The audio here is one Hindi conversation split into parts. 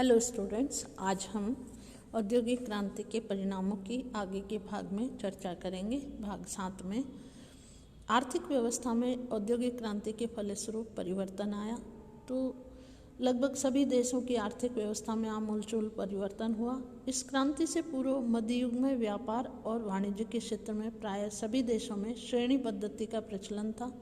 हेलो स्टूडेंट्स, आज हम औद्योगिक क्रांति के परिणामों की आगे के भाग में चर्चा करेंगे। भाग 7 में आर्थिक व्यवस्था में औद्योगिक क्रांति के फलस्वरूप परिवर्तन आया। तो लगभग सभी देशों की आर्थिक व्यवस्था में आमूलचूल परिवर्तन हुआ। इस क्रांति से पूर्व मध्य युग में व्यापार और वाणिज्य के क्षेत्र में प्रायः सभी देशों में श्रेणी पद्धति का प्रचलन था,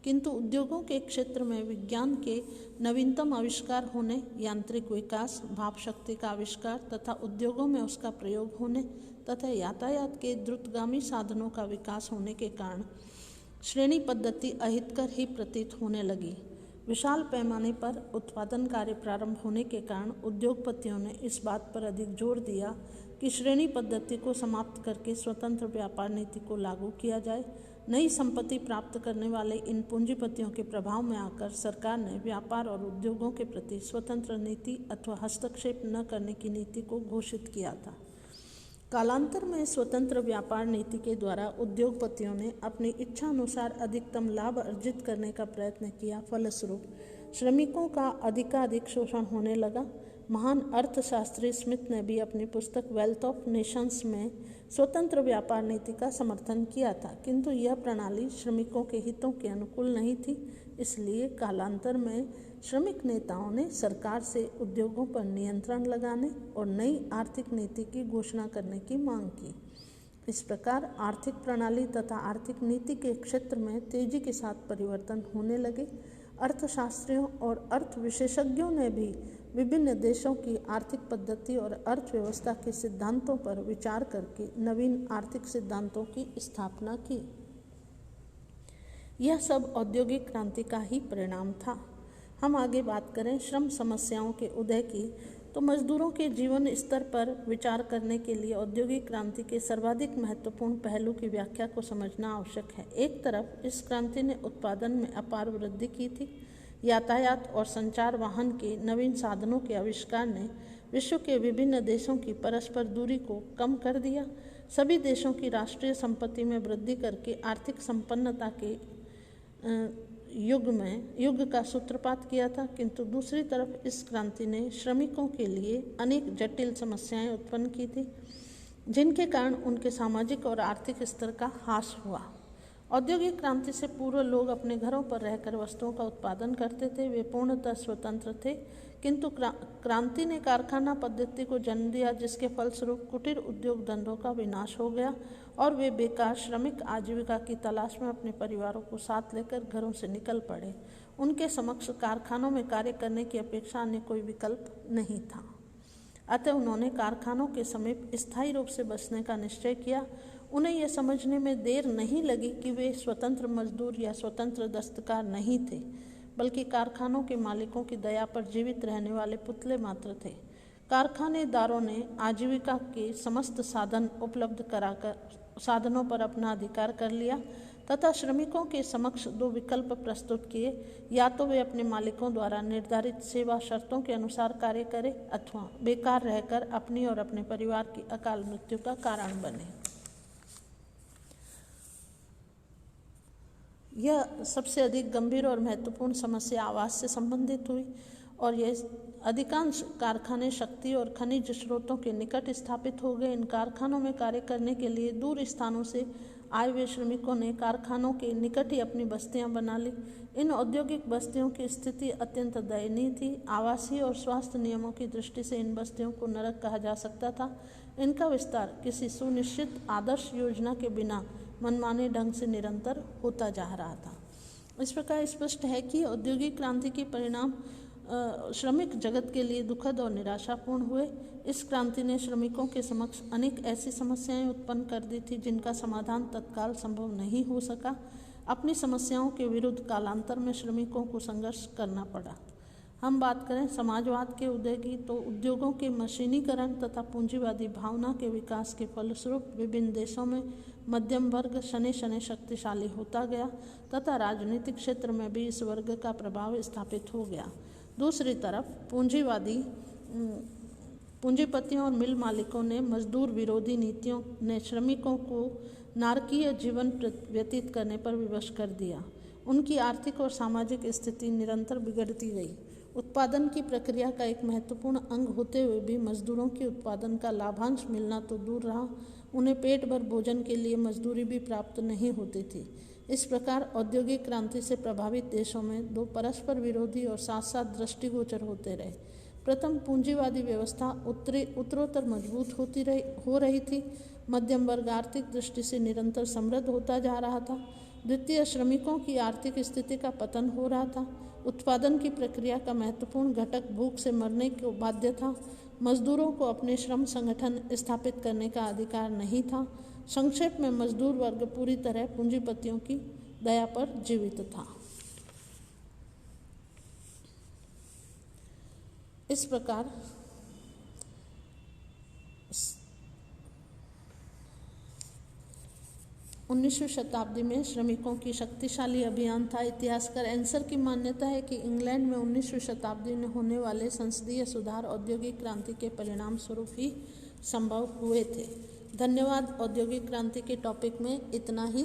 किंतु उद्योगों के क्षेत्र में विज्ञान के नवीनतम आविष्कार होने, यांत्रिक विकास, भाप शक्ति का आविष्कार तथा उद्योगों में उसका प्रयोग होने तथा यातायात के द्रुतगामी साधनों का विकास होने के कारण श्रेणी पद्धति अहितकर ही प्रतीत होने लगी। विशाल पैमाने पर उत्पादन कार्य प्रारंभ होने के कारण उद्योगपतियों ने इस बात पर अधिक जोर दिया कि श्रेणी पद्धति को समाप्त करके स्वतंत्र व्यापार नीति को लागू किया जाए। नई संपत्ति प्राप्त करने वाले इन पूंजीपतियों के प्रभाव में आकर सरकार ने व्यापार और उद्योगों के प्रति स्वतंत्र नीति अथवा हस्तक्षेप न करने की नीति को घोषित किया था। कालांतर में स्वतंत्र व्यापार नीति के द्वारा उद्योगपतियों ने अपनी इच्छा अनुसार अधिकतम लाभ अर्जित करने का प्रयत्न किया। फलस्वरूप श्रमिकों का अधिकाधिक शोषण होने लगा। महान अर्थशास्त्री स्मिथ ने भी अपनी पुस्तक वेल्थ ऑफ नेशंस में स्वतंत्र व्यापार नीति का समर्थन किया था, किंतु यह प्रणाली श्रमिकों के हितों के अनुकूल नहीं थी। इसलिए कालांतर में श्रमिक नेताओं ने सरकार से उद्योगों पर नियंत्रण लगाने और नई आर्थिक नीति की घोषणा करने की मांग की। इस प्रकार आर्थिक प्रणाली तथा आर्थिक नीति के क्षेत्र में तेजी के साथ परिवर्तन होने लगे। अर्थशास्त्रियों और अर्थ विशेषज्ञों ने भी विभिन्न देशों की आर्थिक पद्धति और अर्थव्यवस्था के सिद्धांतों पर विचार करके नवीन आर्थिक सिद्धांतों की स्थापना की। यह सब औद्योगिक क्रांति का ही परिणाम था। हम आगे बात करें श्रम समस्याओं के उदय की, तो मजदूरों के जीवन स्तर पर विचार करने के लिए औद्योगिक क्रांति के सर्वाधिक महत्वपूर्ण पहलू की व्याख्या को समझना आवश्यक है। एक तरफ इस क्रांति ने उत्पादन में अपार वृद्धि की थी। यातायात और संचार वाहन के नवीन साधनों के आविष्कार ने विश्व के विभिन्न देशों की परस्पर दूरी को कम कर दिया। सभी देशों की राष्ट्रीय संपत्ति में वृद्धि करके आर्थिक संपन्नता के युग का सूत्रपात किया था, किंतु दूसरी तरफ इस क्रांति ने श्रमिकों के लिए अनेक जटिल समस्याएं उत्पन्न की थी, जिनके कारण उनके सामाजिक और आर्थिक स्तर का ह्रास हुआ। औद्योगिक क्रांति से पूर्व लोग अपने घरों पर रहकर वस्तुओं का उत्पादन करते थे। वे पूर्णतः स्वतंत्र थे, किंतु क्रांति ने कारखाना पद्धति को जन्म दिया, जिसके फलस्वरूप कुटीर उद्योग धंधों का विनाश हो गया और वे बेकार श्रमिक आजीविका की तलाश में अपने परिवारों को साथ लेकर घरों से निकल पड़े। उनके समक्ष कारखानों में कार्य करने की अपेक्षा अन्य कोई विकल्प नहीं था। अतः उन्होंने कारखानों के समीप स्थायी रूप से बसने का निश्चय किया। उन्हें यह समझने में देर नहीं लगी कि वे स्वतंत्र मजदूर या स्वतंत्र दस्तकार नहीं थे, बल्कि कारखानों के मालिकों की दया पर जीवित रहने वाले पुतले मात्र थे। कारखानेदारों ने आजीविका के समस्त साधन उपलब्ध कराकर साधनों पर अपना अधिकार कर लिया तथा श्रमिकों के समक्ष दो विकल्प प्रस्तुत किए। या तो वे अपने मालिकों द्वारा निर्धारित सेवा शर्तों के अनुसार कार्य करें अथवा बेकार रहकर अपनी और अपने परिवार की अकाल मृत्यु का कारण बने। यह सबसे अधिक गंभीर और महत्वपूर्ण समस्या आवास से संबंधित हुई और यह अधिकांश कारखाने शक्ति और खनिज स्रोतों के निकट स्थापित हो गए। इन कारखानों में कार्य करने के लिए दूर स्थानों से आए हुए श्रमिकों ने कारखानों के निकट ही अपनी बस्तियां बना ली। इन औद्योगिक बस्तियों की स्थिति अत्यंत दयनीय थी। आवासीय और स्वास्थ्य नियमों की दृष्टि से इन बस्तियों को नरक कहा जा सकता था। इनका विस्तार किसी सुनिश्चित आदर्श योजना के बिना मनमाने ढंग से निरंतर होता जा रहा था। इस प्रकार स्पष्ट है कि औद्योगिक क्रांति के परिणाम श्रमिक जगत के लिए दुखद और निराशापूर्ण हुए। इस क्रांति ने श्रमिकों के समक्ष अनेक ऐसी समस्याएं उत्पन्न कर दी थी जिनका समाधान तत्काल संभव नहीं हो सका। अपनी समस्याओं के विरुद्ध कालांतर में श्रमिकों को संघर्ष करना पड़ा। हम बात करें समाजवाद के उदय की, तो उद्योगों के मशीनीकरण तथा पूंजीवादी भावना के विकास के फलस्वरूप विभिन्न देशों में मध्यम वर्ग शनै शनै शक्तिशाली होता गया तथा राजनीतिक क्षेत्र में भी इस वर्ग का प्रभाव स्थापित हो गया। दूसरी तरफ पूंजीपतियों और मिल मालिकों ने मजदूर विरोधी नीतियों ने श्रमिकों को नारकीय जीवन व्यतीत करने पर विवश कर दिया। उनकी आर्थिक और सामाजिक स्थिति निरंतर बिगड़ती गई। उत्पादन की प्रक्रिया का एक महत्वपूर्ण अंग होते हुए भी मजदूरों की उत्पादन का लाभांश मिलना तो दूर रहा, उन्हें पेट भर भोजन के लिए मजदूरी भी प्राप्त नहीं होती थी। इस प्रकार औद्योगिक क्रांति से प्रभावित देशों में दो परस्पर विरोधी और साथ साथ दृष्टिगोचर होते रहे। प्रथम, पूंजीवादी व्यवस्था उत्तरोत्तर मजबूत हो रही थी। मध्यम वर्ग आर्थिक दृष्टि से निरंतर समृद्ध होता जा रहा था। द्वितीय, श्रमिकों की आर्थिक स्थिति का पतन हो रहा था। उत्पादन की प्रक्रिया का महत्वपूर्ण घटक भूख से मरने को बाध्य था। मजदूरों को अपने श्रम संगठन स्थापित करने का अधिकार नहीं था। संक्षेप में, मजदूर वर्ग पूरी तरह पूंजीपतियों की दया पर जीवित था। इस प्रकार 19वीं शताब्दी में श्रमिकों की शक्तिशाली अभियान था। इतिहासकार एंसर की मान्यता है कि इंग्लैंड में 19वीं शताब्दी में होने वाले संसदीय सुधार औद्योगिक क्रांति के परिणाम स्वरूप ही संभव हुए थे। धन्यवाद। औद्योगिक क्रांति के टॉपिक में इतना ही।